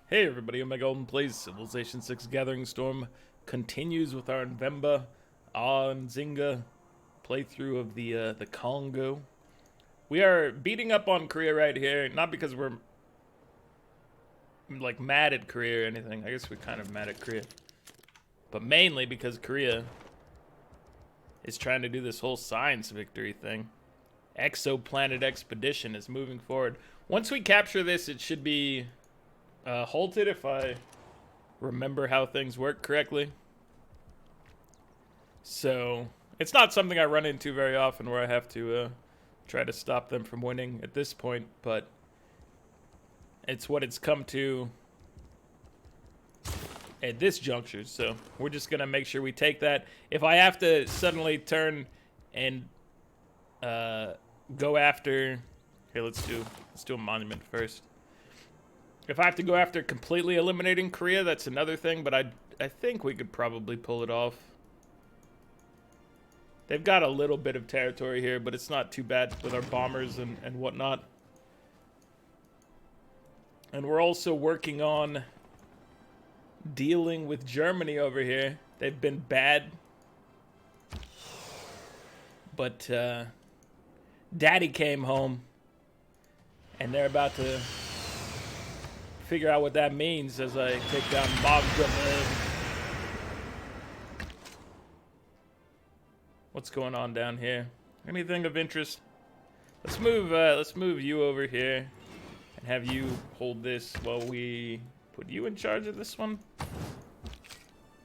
Hey everybody, I'm Alden plays Civilization 6 Gathering Storm continues with our Nvemba on Zynga playthrough of the Kongo. We are beating up on Korea right here, not because we're like mad at Korea or anything. I guess we're kind of mad at Korea. But mainly because Korea is trying to do this whole science victory thing. Exoplanet expedition is moving forward. Once we capture this, it should be halted if I remember how things work correctly. So it's not something I run into very often where I have to try to stop them from winning at this point, but it's what it's come to at this juncture. So we're just gonna make sure we take that. If I have to suddenly turn and go after, here, let's do a monument first. If I have to go after completely eliminating Korea, that's another thing, but I think we could probably pull it off. They've got a little bit of territory here, but it's not too bad with our bombers and whatnot. And we're also working on dealing with Germany over here. They've been bad. But Daddy came home, and they're about to figure out what that means as I take down Maghreb. What's going on down here? Anything of interest? Let's move you over here and have you hold this while we put you in charge of this one.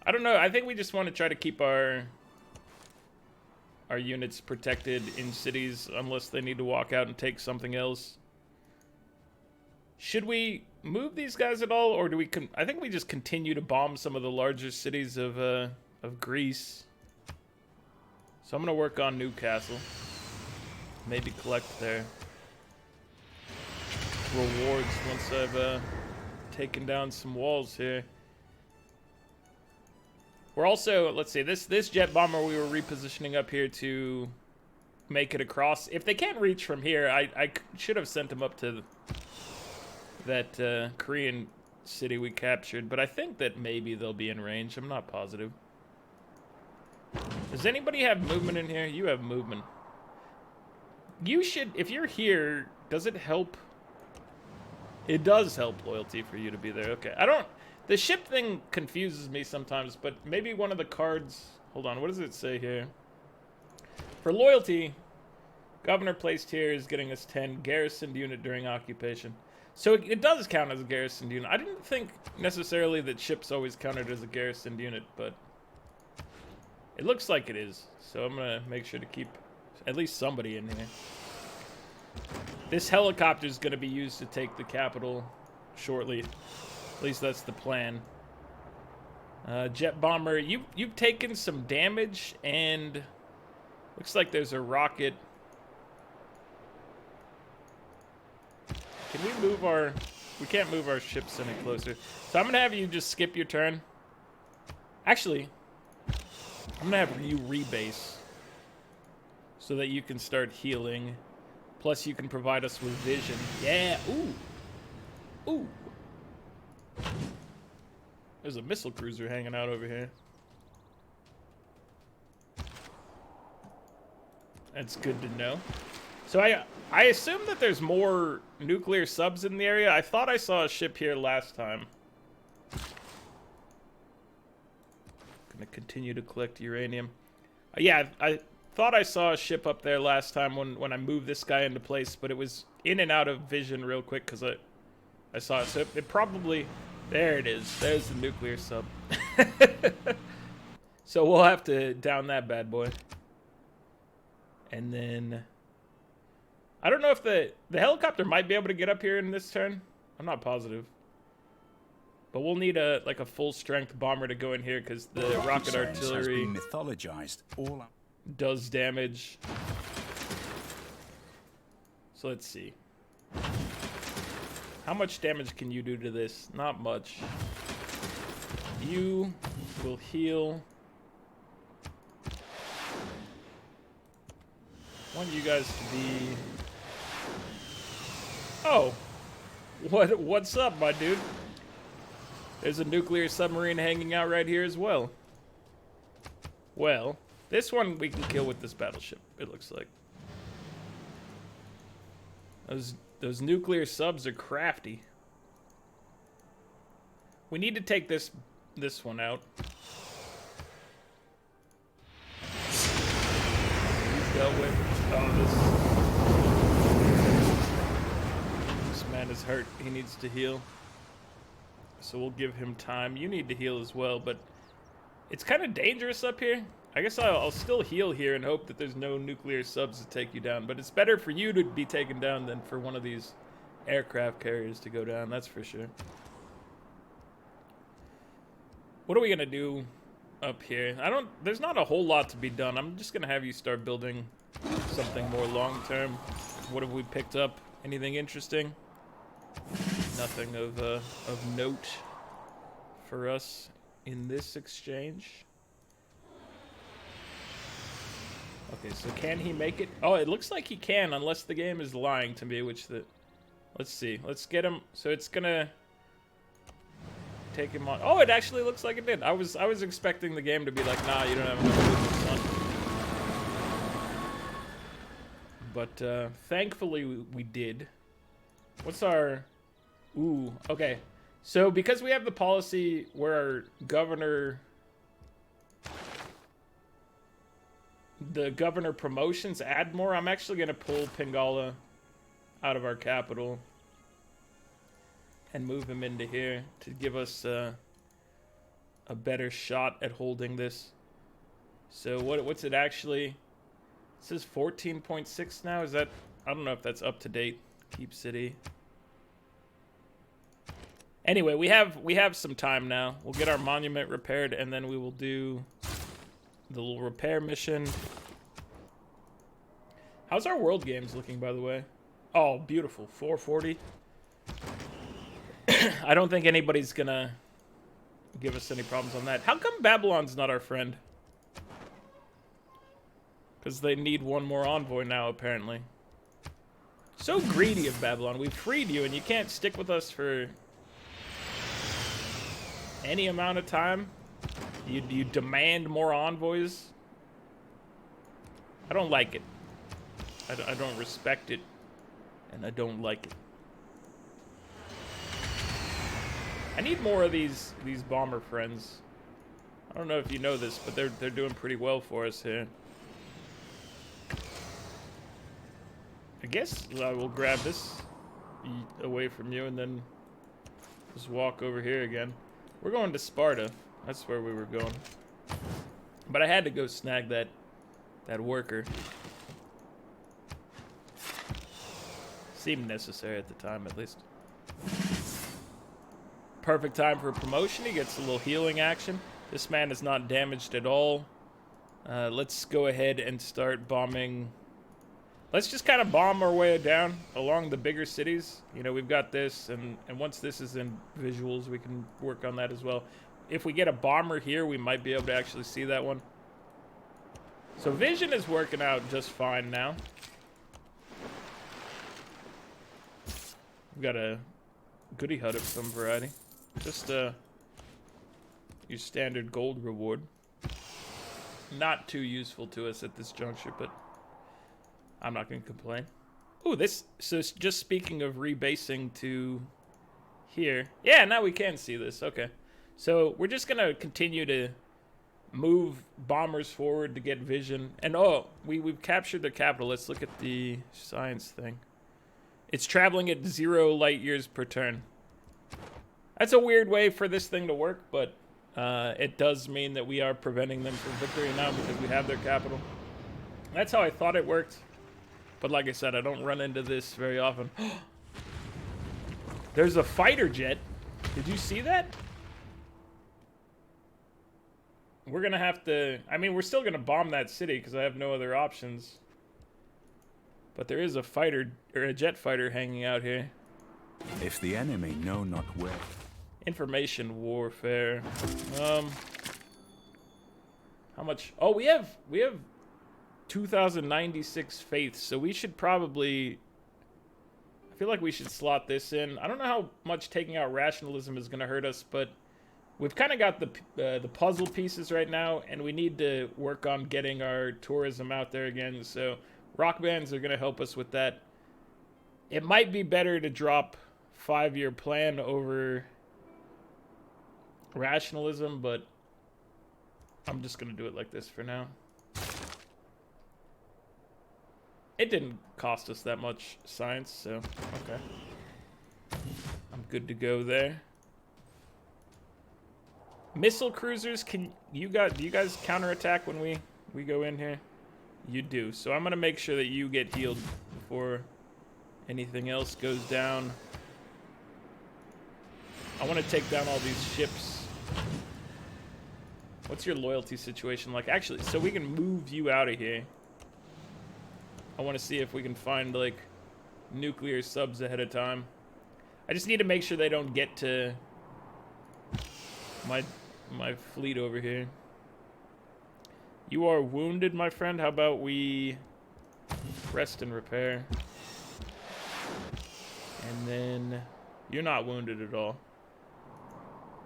I don't know. I think we just want to try to keep our units protected in cities unless they need to walk out and take something else. Should we move these guys at all, or do we? I think we just continue to bomb some of the larger cities of Greece. So I'm gonna work on Newcastle. Maybe collect their rewards once I've taken down some walls here. We're also, let's see, this jet bomber we were repositioning up here to make it across. If they can't reach from here, I should have sent them up to that Korean city we captured, but I think that maybe they'll be in range. I'm not positive. Does anybody have movement in here? You have movement. You should, if you're here, does it help? It does help loyalty for you to be there. Okay, the ship thing confuses me sometimes, but maybe one of the cards, hold on, what does it say here? For loyalty, governor placed here is getting us 10 garrisoned unit during occupation. So it does count as a garrisoned unit. I didn't think necessarily that ships always counted as a garrisoned unit, but it looks like it is. So I'm gonna make sure to keep at least somebody in here. This helicopter is gonna be used to take the capital shortly. At least that's the plan. Jet bomber, you've taken some damage, and looks like there's a rocket. Can we move our... We can't move our ships any closer. So I'm going to have you just skip your turn. Actually, I'm going to have you rebase so that you can start healing. Plus, you can provide us with vision. Yeah. Ooh. Ooh. There's a missile cruiser hanging out over here. That's good to know. So I assume that there's more nuclear subs in the area. I thought I saw a ship here last time. Gonna continue to collect uranium. Yeah, I thought I saw a ship up there last time when I moved this guy into place, but it was in and out of vision real quick because I saw it. So it probably... There it is. There's the nuclear sub. So we'll have to down that bad boy. And then... I don't know if the helicopter might be able to get up here in this turn. I'm not positive. But we'll need a full strength bomber to go in here because the rocket artillery does damage. So let's see. How much damage can you do to this? Not much. You will heal. I want you guys to be... Oh, what's up, my dude? There's a nuclear submarine hanging out right here as well. Well, this one we can kill with this battleship, it looks like. Those nuclear subs are crafty. We need to take this one out. He's dealt with. Oh, this man is hurt. He needs to heal. So we'll give him time. You need to heal as well, but it's kind of dangerous up here. I guess I'll still heal here and hope that there's no nuclear subs to take you down. But it's better for you to be taken down than for one of these aircraft carriers to go down. That's for sure. What are we gonna do up here? There's not a whole lot to be done. I'm just gonna have you start building something more long-term. What have we picked up? Anything interesting? Nothing of note for us in this exchange. Okay, so can he make it? Oh, it looks like he can, unless the game is lying to me, let's see. Let's get him. So it's gonna take him on. Oh, it actually looks like it did. I was expecting the game to be like, nah, you don't have enough movement, son. But thankfully we did. What's our... Ooh, okay. So because we have the policy where our the governor promotions add more, I'm actually going to pull Pingala out of our capital and move him into here to give us a better shot at holding this. So what's it actually? It says 14.6 now. Is that... I don't know if that's up to date. Keep city. Anyway, we have some time now. We'll get our monument repaired, and then we will do the little repair mission. How's our world games looking, by the way? Oh, beautiful. 440. I don't think anybody's gonna give us any problems on that. How come Babylon's not our friend? Because they need one more envoy now, apparently. So greedy of Babylon. We freed you, and you can't stick with us for any amount of time. You demand more envoys. I don't like it. I don't respect it, and I don't like it. I need more of these bomber friends. I don't know if you know this, but they're doing pretty well for us here. I guess I will grab this away from you and then just walk over here again. We're going to Sparta. That's where we were going. But I had to go snag that worker. Seemed necessary at the time, at least. Perfect time for a promotion. He gets a little healing action. This man is not damaged at all. Let's go ahead and start bombing. Let's just kind of bomb our way down along the bigger cities. You know, we've got this, and once this is in visuals, we can work on that as well. If we get a bomber here, we might be able to actually see that one. So vision is working out just fine now. We've got a goodie hut of some variety. Just your standard gold reward. Not too useful to us at this juncture, but I'm not going to complain. Ooh, so just speaking of rebasing to here. Yeah, now we can see this. Okay. So we're just going to continue to move bombers forward to get vision. And oh, we've captured the capital. Let's look at the science thing. It's traveling at 0 light years per turn. That's a weird way for this thing to work, but it does mean that we are preventing them from victory now because we have their capital. That's how I thought it worked. But like I said, I don't run into this very often. There's a fighter jet. Did you see that? We're going to have to... I mean, we're still going to bomb that city because I have no other options. But there is a fighter, or a jet fighter hanging out here. If the enemy know not where. Information warfare. How much? Oh, we have 2,096 faith, so we should probably... I feel like we should slot this in. I don't know how much taking out rationalism is going to hurt us, but we've kind of got the puzzle pieces right now, and we need to work on getting our tourism out there again. So rock bands are going to help us with that. It might be better to drop 5-year plan over rationalism, but I'm just going to do it like this for now. It didn't cost us that much science, so okay. I'm good to go there. Missile cruisers, do you guys counterattack when we go in here? You do. So I'm gonna make sure that you get healed before anything else goes down. I want to take down all these ships. What's your loyalty situation like? Actually, so we can move you out of here. I want to see if we can find like nuclear subs ahead of time. I just need to make sure they don't get to my fleet over here. You are wounded, my friend. How about we rest and repair? And then you're not wounded at all.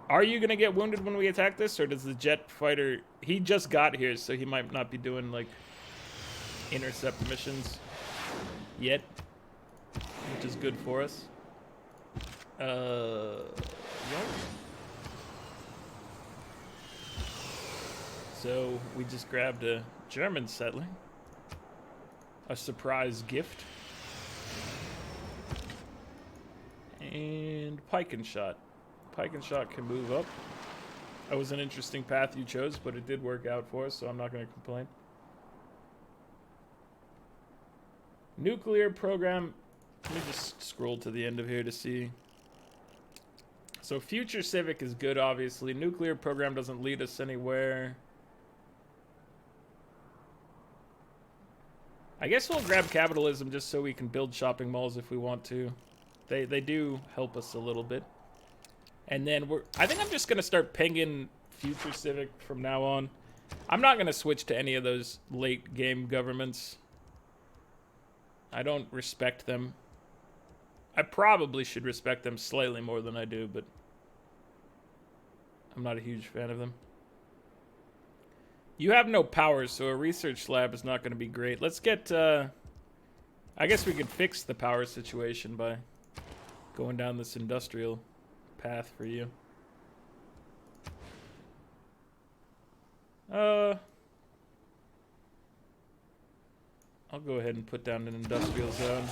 Are you gonna get wounded when we attack this, or does the jet fighter? He just got here, so he might not be doing like intercept missions yet, which is good for us. Yep. So we just grabbed a German settler, a surprise gift, and pike and shot. Pike and shot can move up. That was an interesting path you chose, but it did work out for us, so I'm not going to complain. Nuclear program. Let me just scroll to the end of here to see. So future civic is good, obviously. Nuclear program doesn't lead us anywhere. I guess we'll grab capitalism just so we can build shopping malls if we want to. They do help us a little bit. And then I think I'm just going to start pinging future civic from now on. I'm not going to switch to any of those late game governments. I don't respect them. I probably should respect them slightly more than I do, but I'm not a huge fan of them. You have no power, so a research lab is not going to be great. Let's get, I guess we could fix the power situation by going down this industrial path for you. I'll go ahead and put down an industrial zone.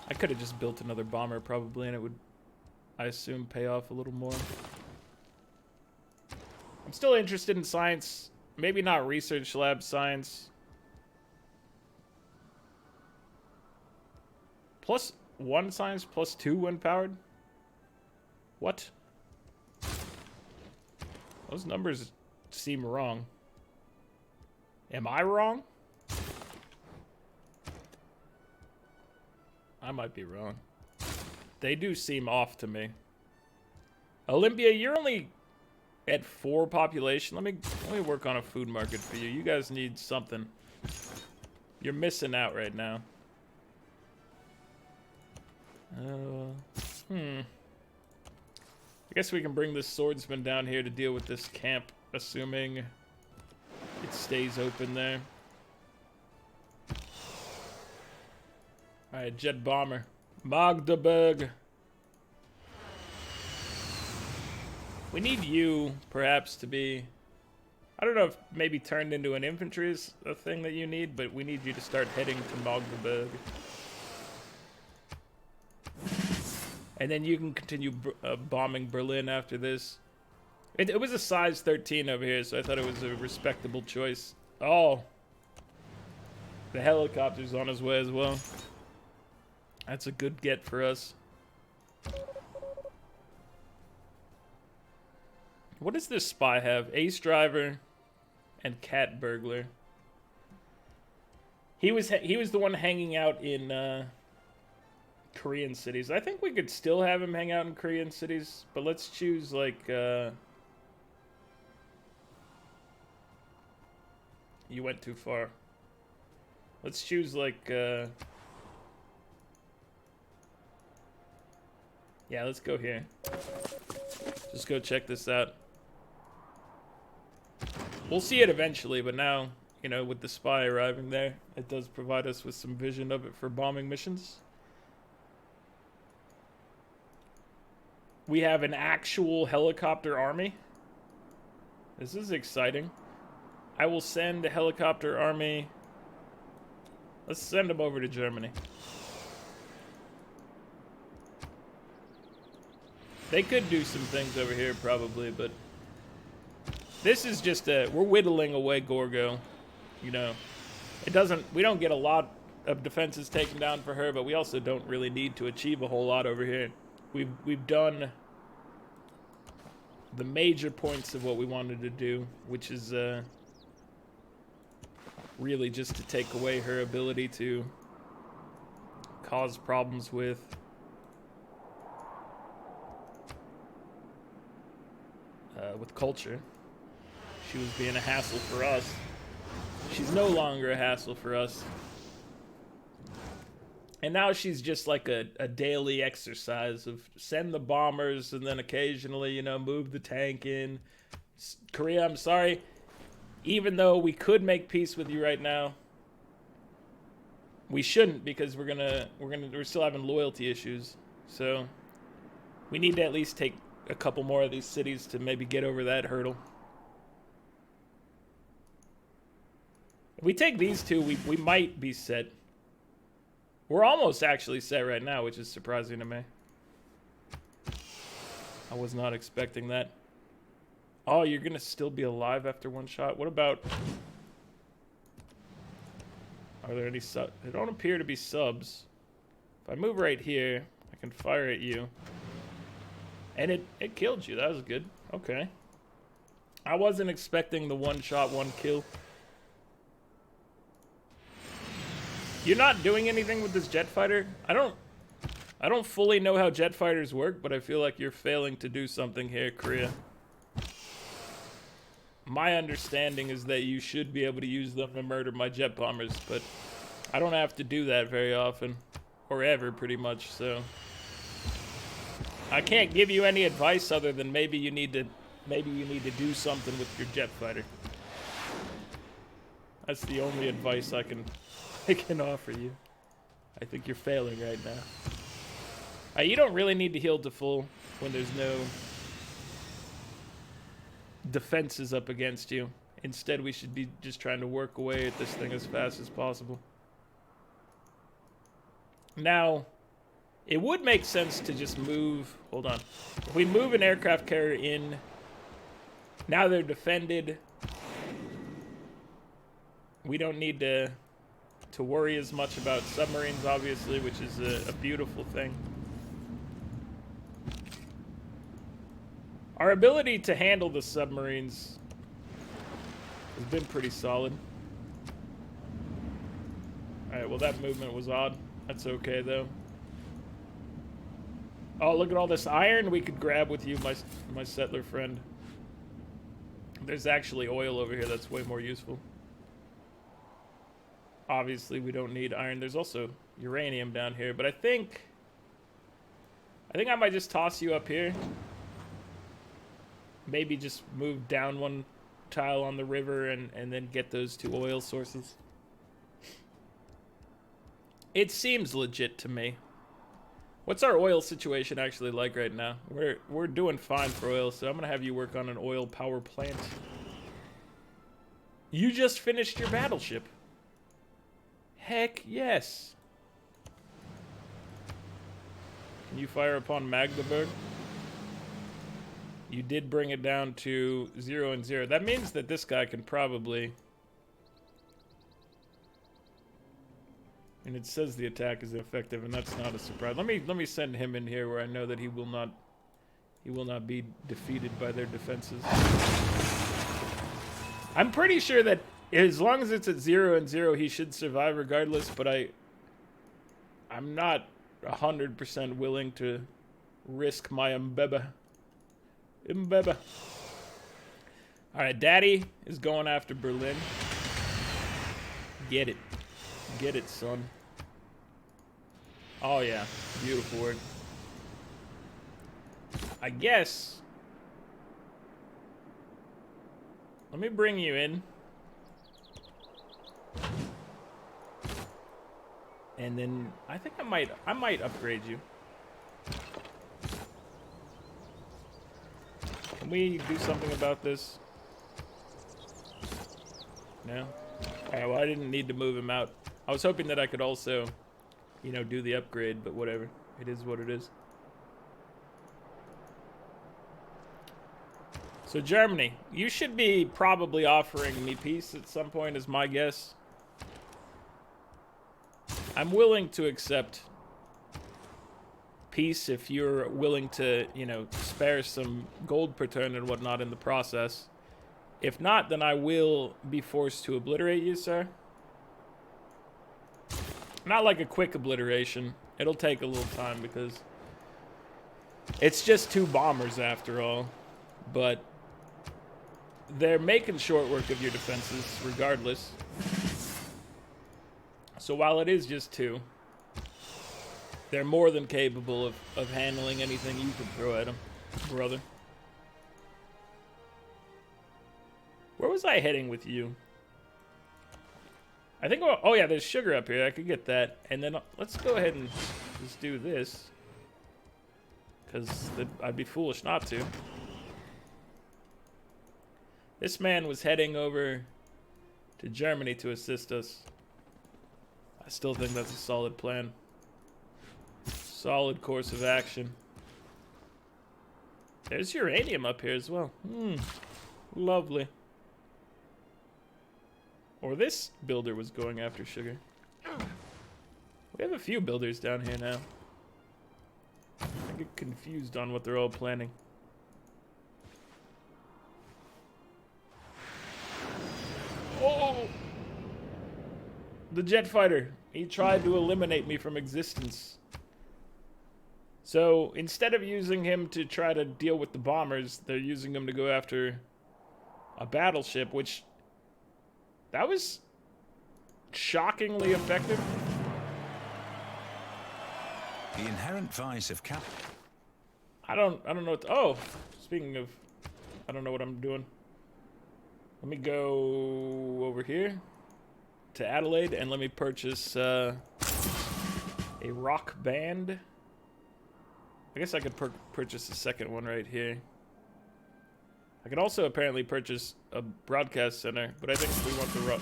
I could have just built another bomber probably, and it would, I assume, pay off a little more. I'm still interested in science. Maybe not research lab science. +1 science, +2 when powered? What? Those numbers seem wrong. Am I wrong? I might be wrong. They do seem off to me. Olympia, you're only at 4 population. Let me work on a food market for you. You guys need something. You're missing out right now. I guess we can bring this swordsman down here to deal with this camp, assuming it stays open there. Alright, jet bomber. Magdeburg. We need you, perhaps, to be... I don't know if maybe turned into an infantry is a thing that you need, but we need you to start heading to Magdeburg. And then you can continue bombing Berlin after this. It was a size 13 over here, so I thought it was a respectable choice. Oh. The helicopter's on his way as well. That's a good get for us. What does this spy have? Ace driver and cat burglar. He was the one hanging out in Korean cities. I think we could still have him hang out in Korean cities, but let's choose like you went too far. Let's choose like Yeah, let's go here. Just go check this out. We'll see it eventually, but now, you know, with the spy arriving there, it does provide us with some vision of it for bombing missions. We have an actual helicopter army. This is exciting. I will send a helicopter army. Let's send them over to Germany. They could do some things over here probably, but this is just we're whittling away Gorgo. You know, we don't get a lot of defenses taken down for her, but we also don't really need to achieve a whole lot over here. We've done the major points of what we wanted to do, which is really just to take away her ability to cause problems with culture. She was being a hassle for us. She's no longer a hassle for us. And now she's just like a daily exercise of send the bombers and then occasionally, you know, move the tank in. Korea, I'm sorry. Even though we could make peace with you right now, we shouldn't, because we're still having loyalty issues. So we need to at least take a couple more of these cities to maybe get over that hurdle. If we take these two, we might be set. We're almost actually set right now, which is surprising to me. I was not expecting that. Oh, you're gonna still be alive after one shot? What about... Are there any subs? There don't appear to be subs. If I move right here, I can fire at you. And it killed you. That was good. Okay. I wasn't expecting the one shot, one kill. You're not doing anything with this jet fighter? I don't fully know how jet fighters work, but I feel like you're failing to do something here, Korea. My understanding is that you should be able to use them to murder my jet bombers, but I don't have to do that very often. Or ever, pretty much, so... I can't give you any advice other than maybe you need to do something with your jet fighter. That's the only advice I can offer you. I think you're failing right now. You don't really need to heal to full when there's no defenses up against you. Instead, we should be just trying to work away at this thing as fast as possible. Now, it would make sense to just move... Hold on. If we move an aircraft carrier in... Now they're defended. We don't need to worry as much about submarines, obviously, which is a beautiful thing. Our ability to handle the submarines has been pretty solid. Alright, well that movement was odd. That's okay, though. Oh, look at all this iron we could grab with you, my settler friend. There's actually oil over here that's way more useful. Obviously, we don't need iron. There's also uranium down here, but I think I might just toss you up here. Maybe just move down one tile on the river and then get those two oil sources. It seems legit to me. What's our oil situation actually like right now? We're doing fine for oil, so I'm gonna have you work on an oil power plant. You just finished your battleship. Heck yes. Can you fire upon Magdeburg? You did bring it down to 0 and 0. That means that this guy can probably... And it says the attack is effective, and that's not a surprise. Let me send him in here where I know that he will not be defeated by their defenses. I'm pretty sure that as long as it's at 0 and 0, he should survive regardless, but I'm not 100% willing to risk my Mbeba. Mbeba. Alright, Daddy is going after Berlin. Get it. Get it, son. Oh, yeah. Beautiful work. I guess. Let me bring you in. And then I think I might upgrade you. Can we do something about this? No? Alright, well I didn't need to move him out. I was hoping that I could also, you know, do the upgrade, but whatever. It is what it is. So Germany, you should be probably offering me peace at some point is my guess. I'm willing to accept peace if you're willing to, you know, spare some gold per turn and whatnot in the process. If not, then I will be forced to obliterate you, sir. Not like a quick obliteration. It'll take a little time because it's just 2 bombers after all. But they're making short work of your defenses regardless. So while it is just 2, they're more than capable of handling anything you can throw at them, brother. Where was I heading with you? I think, oh yeah, there's sugar up here. I could get that. And then let's go ahead and just do this. Because I'd be foolish not to. This man was heading over to Germany to assist us. I still think that's a solid plan. Solid course of action. There's uranium up here as well. Lovely. Or this builder was going after sugar. We have a few builders down here now. I get confused on what they're all planning. Oh! The jet fighter. He tried to eliminate me from existence. So instead of using him to try to deal with the bombers, they're using him to go after a battleship, which that was shockingly effective. The inherent vice of cap. I don't know what oh, speaking of, I don't know what I'm doing. Let me go over here to Adelaide and let me purchase a rock band. I guess I could purchase a second one right here. I could also apparently purchase a broadcast center, but I think we want the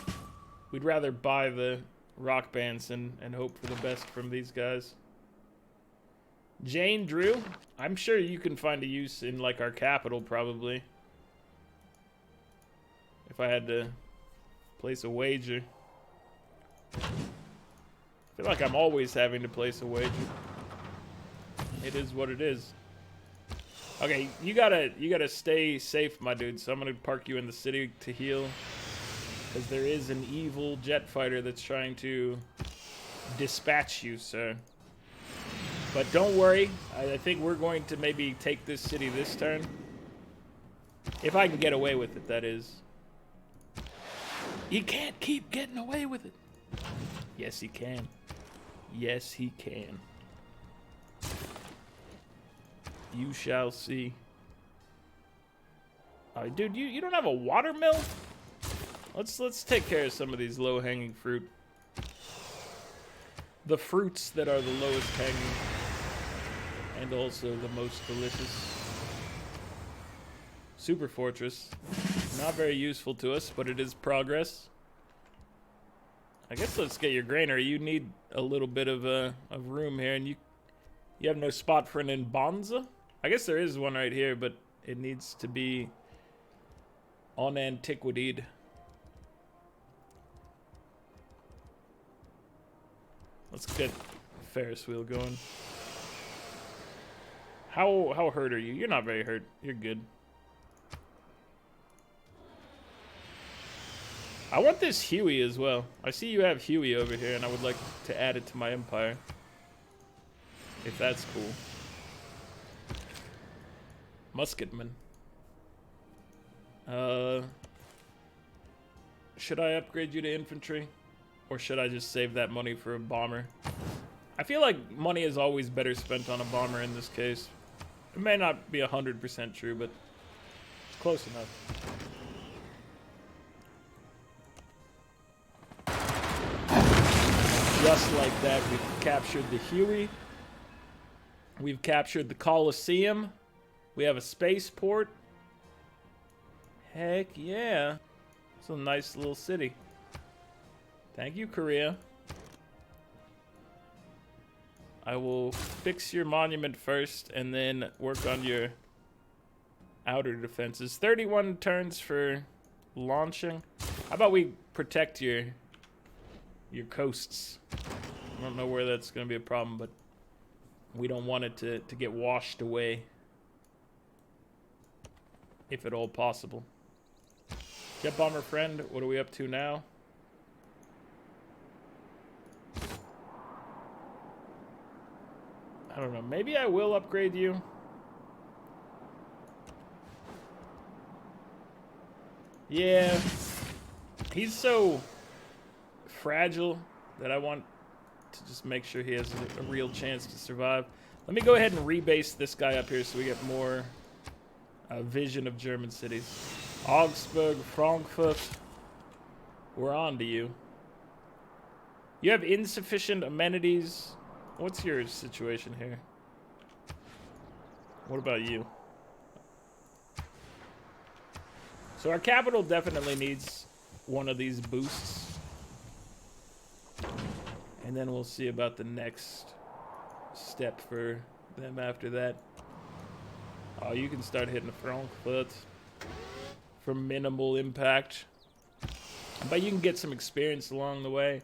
we'd rather buy the rock bands and hope for the best from these guys. Jane Drew, I'm sure you can find a use in like our capital probably. If I had to place a wager. I feel like I'm always having to place a wager. It is what it is. Okay, you gotta stay safe, my dude. So I'm gonna park you in the city to heal, because there is an evil jet fighter that's trying to dispatch you, sir. But don't worry, I think we're going to maybe take this city this turn, if I can get away with it. That is. He can't keep getting away with it. Yes, he can. Yes, he can. You shall see. Dude, you don't have a watermill? Let's take care of some of these low-hanging fruit. The fruits that are the lowest hanging. And also the most delicious. Super Fortress. Not very useful to us, but it is progress. I guess let's get your granary. You need a little bit of room here, and you have no spot for an Bonza? I guess there is one right here, but it needs to be on antiquity'd. Let's get a Ferris wheel going. How hurt are you? You're not very hurt. You're good. I want this Huey as well. I see you have Huey over here, and I would like to add it to my empire. If that's cool. Musketman. Should I upgrade you to infantry? Or should I just save that money for a bomber? I feel like money is always better spent on a bomber in this case. It may not be 100% true, but it's close enough. Just like that, we've captured the Huey. We've captured the Colosseum. We have a spaceport. Heck yeah. It's a nice little city. Thank you, Korea. I will fix your monument first and then work on your outer defenses. 31 turns for launching. How about we protect your coasts? I don't know where that's going to be a problem, but we don't want it to get washed away, if at all possible. Jet bomber friend, what are we up to now? I don't know. Maybe I will upgrade you. Yeah. He's so fragile that I want to just make sure he has a real chance to survive. Let me go ahead and rebase this guy up here so we get more vision of German cities. Augsburg, Frankfurt. We're on to you. You have insufficient amenities. What's your situation here? What about you? So our capital definitely needs one of these boosts. And then we'll see about the next step for them after that. Oh, you can start hitting Frankfurt for minimal impact. But you can get some experience along the way.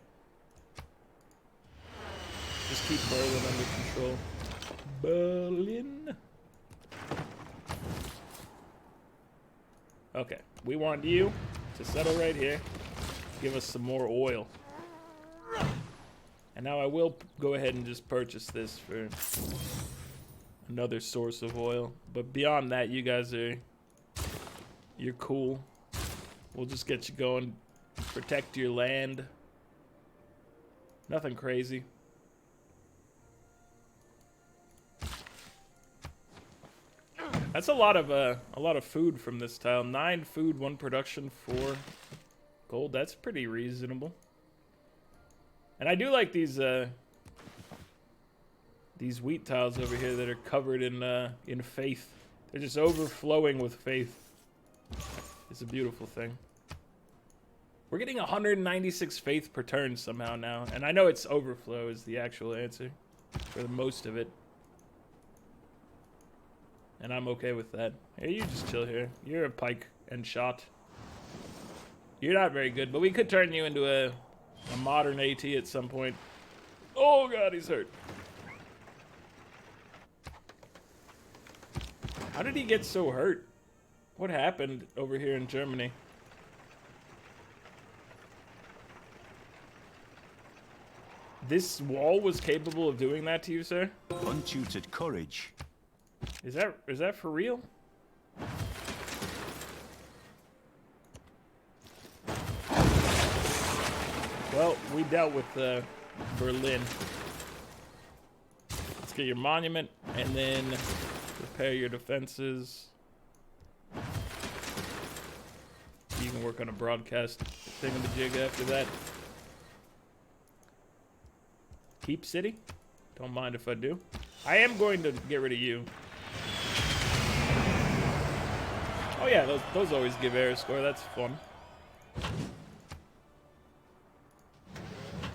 Just keep Berlin under control. Berlin. Okay, we want you to settle right here. Give us some more oil. And now I will go ahead and just purchase this for another source of oil. But beyond that, you guys you're cool. We'll just get you going. Protect your land. Nothing crazy. That's a lot of food from this tile. 9 food, 1 production, 4 gold. That's pretty reasonable. And I do like these wheat tiles over here that are covered in faith. They're just overflowing with faith. It's a beautiful thing. We're getting 196 faith per turn somehow now, and I know it's overflow is the actual answer for the most of it. And I'm okay with that. Hey, you just chill here. You're a pike and shot. You're not very good, but we could turn you into a modern AT at some point. Oh god, he's hurt. How did he get so hurt? What happened over here in Germany? This wall was capable of doing that to you, sir? Untutored courage. Is that for real? Well, we dealt with Berlin. Let's get your monument and then repair your defenses. You can work on a broadcast thingamajig after that. Keep city? Don't mind if I do. I am going to get rid of you. Oh yeah, those always give air score. That's fun.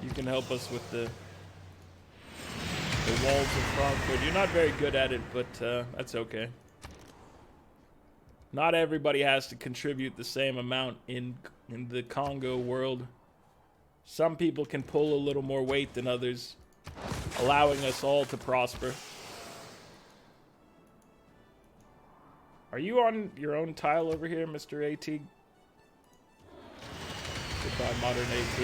You can help us with the walls of Frankfurt. You're not very good at it, but that's okay. Not everybody has to contribute the same amount in the Kongo world. Some people can pull a little more weight than others, allowing us all to prosper. Are you on your own tile over here, Mr. AT? Goodbye, modern AT.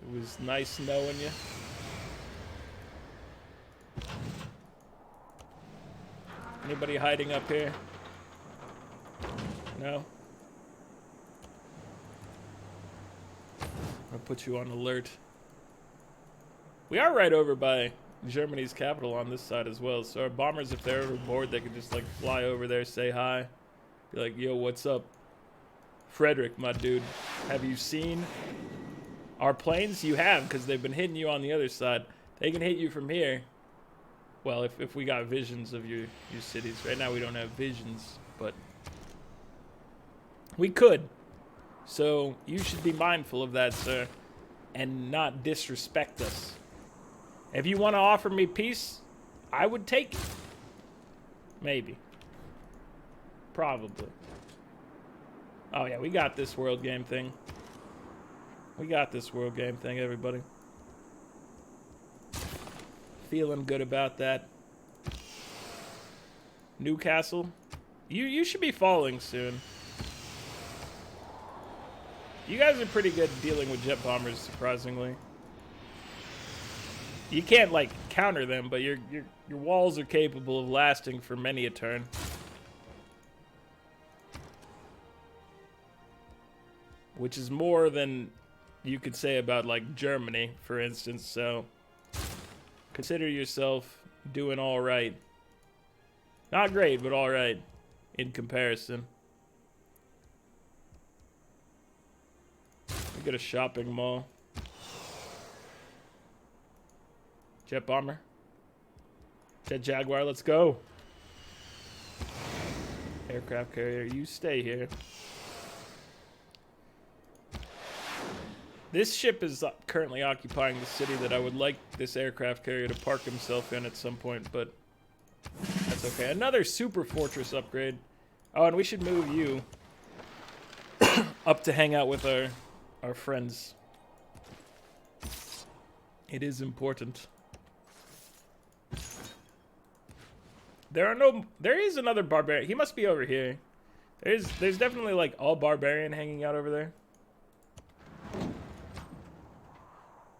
It was nice knowing you. Anybody hiding up here? No? I'll put you on alert. We are right over by Germany's capital on this side as well. So our bombers, if they're ever bored, they can just like fly over there, say hi, be like, "Yo, what's up, Frederick, my dude? Have you seen our planes?" You have, because they've been hitting you on the other side. They can hit you from here. Well, if we got visions of your cities. Right now we don't have visions, but we could. So you should be mindful of that, sir, and not disrespect us. If you want to offer me peace, I would take it. Maybe. Probably. Oh yeah, we got this world game thing. We got this world game thing, everybody. Feeling good about that. Newcastle, you should be falling soon. You guys are pretty good dealing with jet bombers, surprisingly. You can't like counter them, but your walls are capable of lasting for many a turn. Which is more than you could say about like Germany, for instance. So consider yourself doing all right. Not great, but all right in comparison. We got a shopping mall. Jet bomber. Jet Jaguar, let's go. Aircraft carrier, you stay here. This ship is currently occupying the city that I would like this aircraft carrier to park himself in at some point, but that's okay. Another super fortress upgrade. Oh, and we should move you up to hang out with our friends. It is important. There is another barbarian. He must be over here. There's definitely like all barbarian hanging out over there.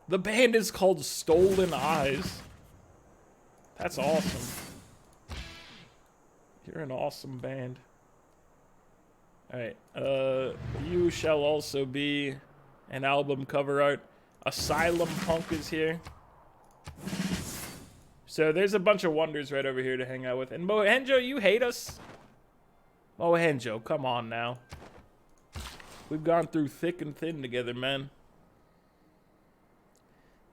The band is called Stolen Eyes. That's awesome. You're an awesome band. Alright, you shall also be an album cover art. Asylum Punk is here. So there's a bunch of wonders right over here to hang out with. And Mohenjo, you hate us? Mohenjo, come on now. We've gone through thick and thin together, man.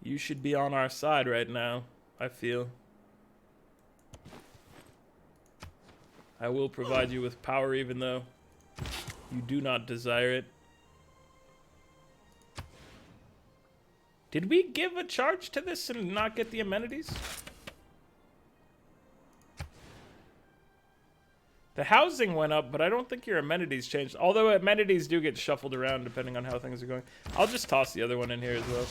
You should be on our side right now, I feel. I will provide you with power even though you do not desire it. Did we give a charge to this and not get the amenities? The housing went up, but I don't think your amenities changed. Although amenities do get shuffled around depending on how things are going. I'll just toss the other one in here as well.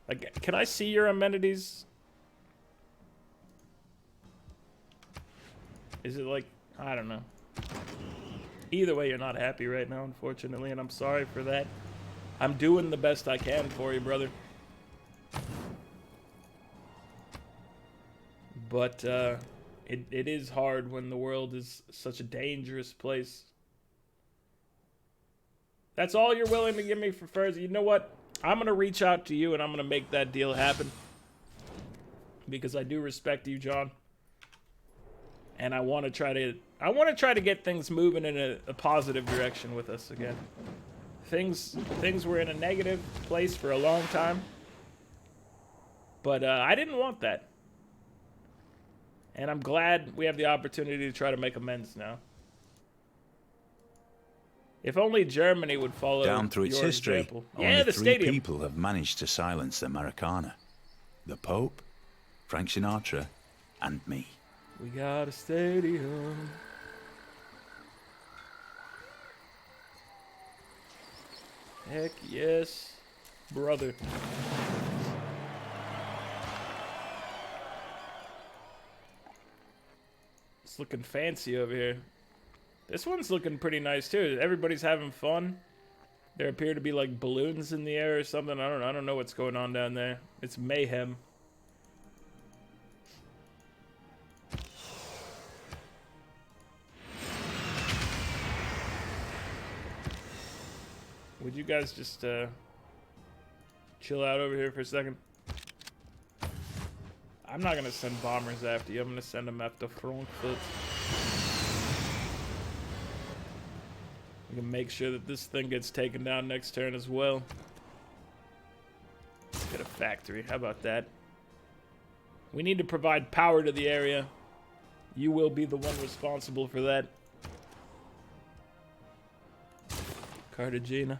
Like, can I see your amenities? Is it like, I don't know. Either way, you're not happy right now, unfortunately, and I'm sorry for that. I'm doing the best I can for you, brother. But, it is hard when the world is such a dangerous place. That's all you're willing to give me for furs? You know what? I'm going to reach out to you and I'm going to make that deal happen. Because I do respect you, John. And I want to try to get things moving in a positive direction with us again. Things were in a negative place for a long time. But I didn't want that. And I'm glad we have the opportunity to try to make amends now. If only Germany would follow Down through its your history, example. only Yeah, the three stadium. people have managed to silence the Americana. The Pope, Frank Sinatra, and me. We got a stadium. Heck yes, brother. It's looking fancy over here. This one's looking pretty nice too. Everybody's having fun. There appear to be like balloons in the air or something. I don't know what's going on down there. It's mayhem. Would you guys just chill out over here for a second? I'm not gonna send bombers after you. I'm gonna send them after Frankfurt. We can make sure that this thing gets taken down next turn as well. Let's get a factory. How about that? We need to provide power to the area. You will be the one responsible for that. Cartagena.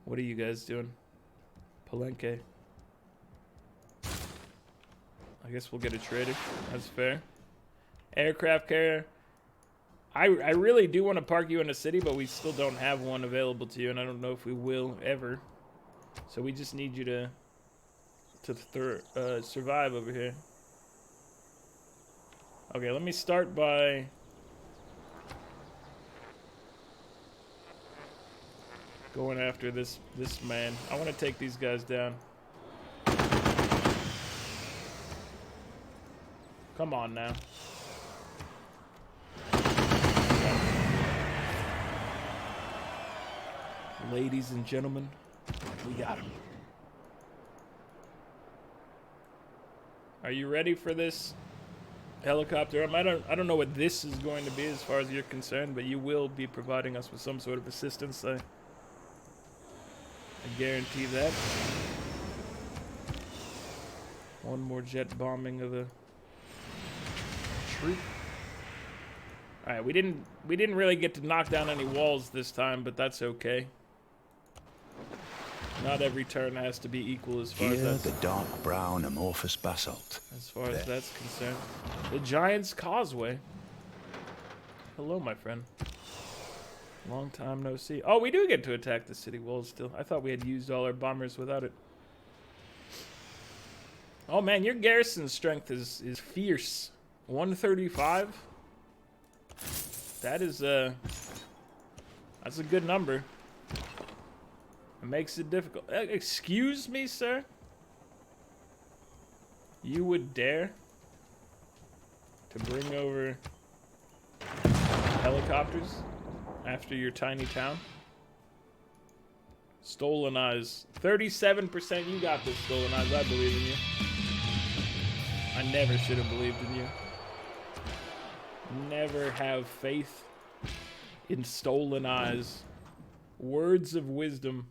What are you guys doing? Palenque. I guess we'll get a trader. That's fair. Aircraft carrier. I really do want to park you in a city, but we still don't have one available to you, and I don't know if we will ever. So we just need you to survive over here. Okay, let me start by going after this man. I want to take these guys down. Come on now. Ladies and gentlemen, we got him. Are you ready for this helicopter? I don't know what this is going to be as far as you're concerned, but you will be providing us with some sort of assistance. I guarantee that. One more jet bombing of the troop. All right, we didn't really get to knock down any walls this time, but that's okay. Not every turn has to be equal as far as that's... the dark brown amorphous basalt. As far as that's concerned. The Giant's Causeway. Hello, my friend. Long time no see. Oh, we do get to attack the city walls still. I thought we had used all our bombers without it. Oh, man, your garrison strength is fierce. 135? That is, that's a good number. It makes it difficult. Excuse me, sir? You would dare to bring over helicopters after your tiny town? Stolen Eyes. 37%. You got this, Stolen Eyes. I believe in you. I never should have believed in you. Never have faith in Stolen Eyes. Words of wisdom.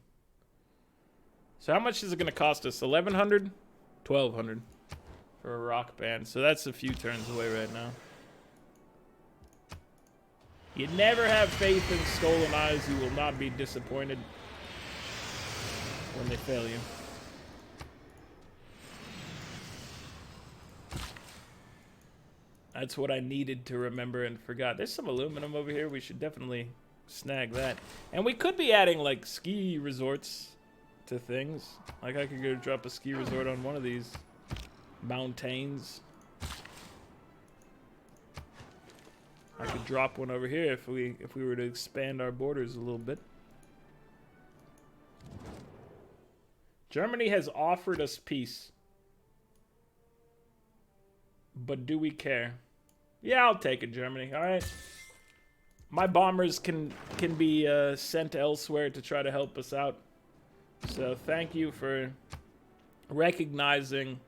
So how much is it going to cost us? 1,100? 1,200 for a rock band. So that's a few turns away right now. You never have faith in Stolen Eyes. You will not be disappointed when they fail you. That's what I needed to remember and forgot. There's some aluminum over here. We should definitely snag that. And we could be adding like ski resorts to things. Like I could go drop a ski resort on one of these mountains. I could drop one over here if we were to expand our borders a little bit. Germany has offered us peace. But do we care? Yeah, I'll take it, Germany. All right. My bombers can be sent elsewhere to try to help us out. So thank you for recognizing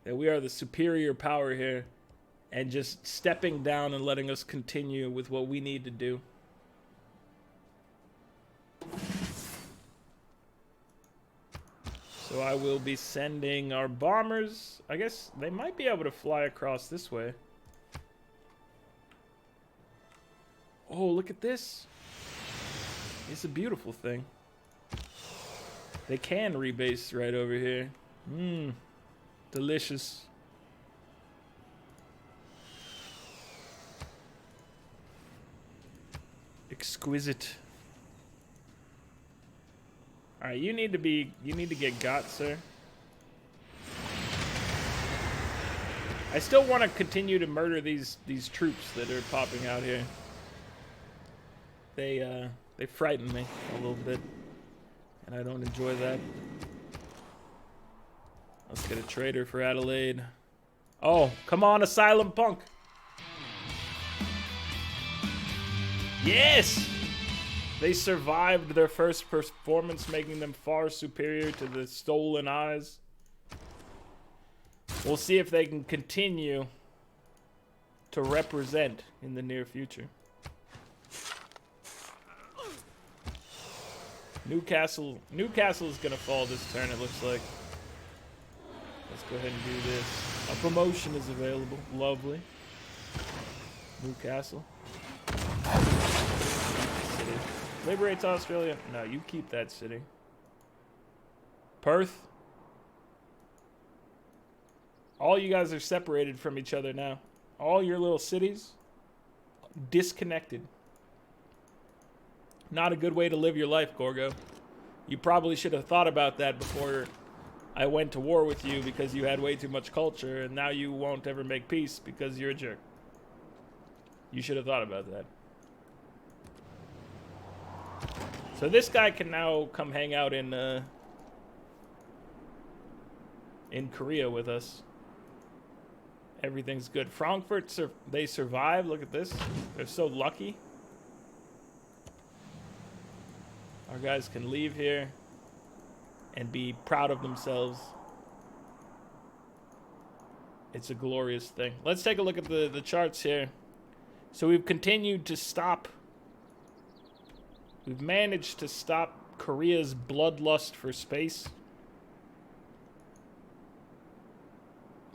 that we are the superior power here and just stepping down and letting us continue with what we need to do. So I will be sending our bombers. I guess they might be able to fly across this way. Oh, look at this. It's a beautiful thing. They can rebase right over here. Mmm. Delicious. Exquisite. All right, you need to get got, sir. I still want to continue to murder these troops that are popping out here. They frighten me a little bit, and I don't enjoy that. Let's get a trader for Adelaide. Oh, come on, Asylum Punk. Yes! They survived their first performance, making them far superior to the Stolen Eyes. We'll see if they can continue to represent in the near future. Newcastle is gonna fall this turn, it looks like. Let's go ahead and do this. A promotion is available. Lovely. Newcastle. City. Liberates Australia. No, you keep that city. Perth. All you guys are separated from each other now. All your little cities disconnected. Not a good way to live your life, Gorgo. You probably should have thought about that before I went to war with you because you had way too much culture, and now you won't ever make peace because you're a jerk. You should have thought about that. So this guy can now come hang out in Korea with us. Everything's good. Frankfurt, they survived. Look at this. They're so lucky. Our guys can leave here and be proud of themselves. It's a glorious thing. Let's take a look at the charts here. So we've continued to stop. We've managed to stop Korea's bloodlust for space.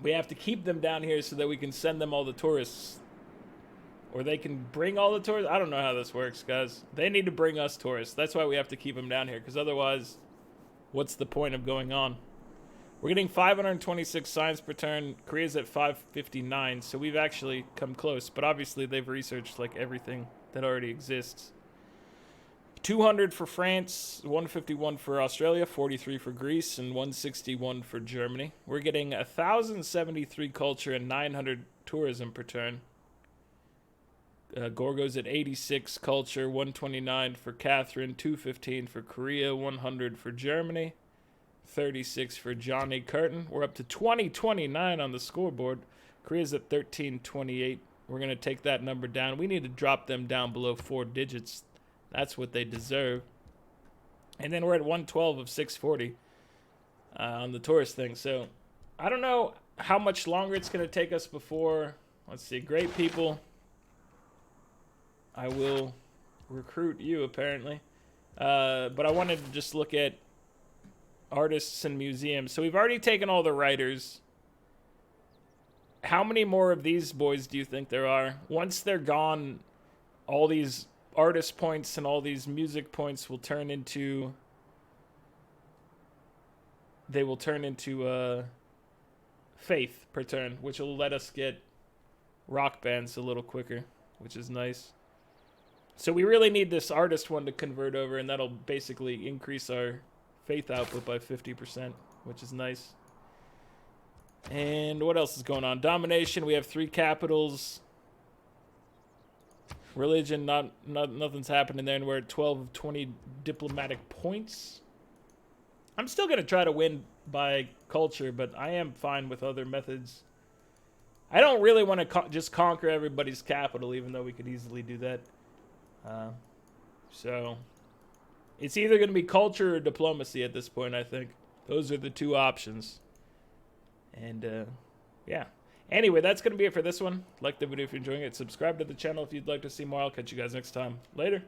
We have to keep them down here so that we can send them all the tourists. Or they can bring all the tourists. I don't know how this works, guys. They need to bring us tourists. That's why we have to keep them down here. Because otherwise, what's the point of going on? We're getting 526 signs per turn. Korea's at 559. So we've actually come close. But obviously, they've researched like everything that already exists. 200 for France, 151 for Australia, 43 for Greece, and 161 for Germany. We're getting 1,073 culture and 900 tourism per turn. Gorgo's at 86 culture, 129 for Catherine, 215 for Korea, 100 for Germany, 36 for Johnny Curtin. We're up to 2029 on the scoreboard. Korea's at 1328. We're going to take that number down. We need to drop them down below 4 digits. That's what they deserve. And then we're at 112 of 640 on the tourist thing. So I don't know how much longer it's going to take us before. Let's see. Great people. I will recruit you, apparently. But I wanted to just look at artists and museums. So we've already taken all the writers. How many more of these boys do you think there are? Once they're gone, all these artist points and all these music points will turn into... They will turn into faith per turn, which will let us get rock bands a little quicker, which is nice. So we really need this artist one to convert over, and that'll basically increase our faith output by 50%, which is nice. And what else is going on? Domination, we have 3 capitals. Religion, nothing's happening there, and we're at 12 of 20 diplomatic points. I'm still going to try to win by culture, but I am fine with other methods. I don't really want to just conquer everybody's capital, even though we could easily do that. So it's either going to be culture or diplomacy at this point, I think. Those are the 2 options. And, yeah. Anyway, that's going to be it for this one. Like the video if you're enjoying it. Subscribe to the channel if you'd like to see more. I'll catch you guys next time. Later.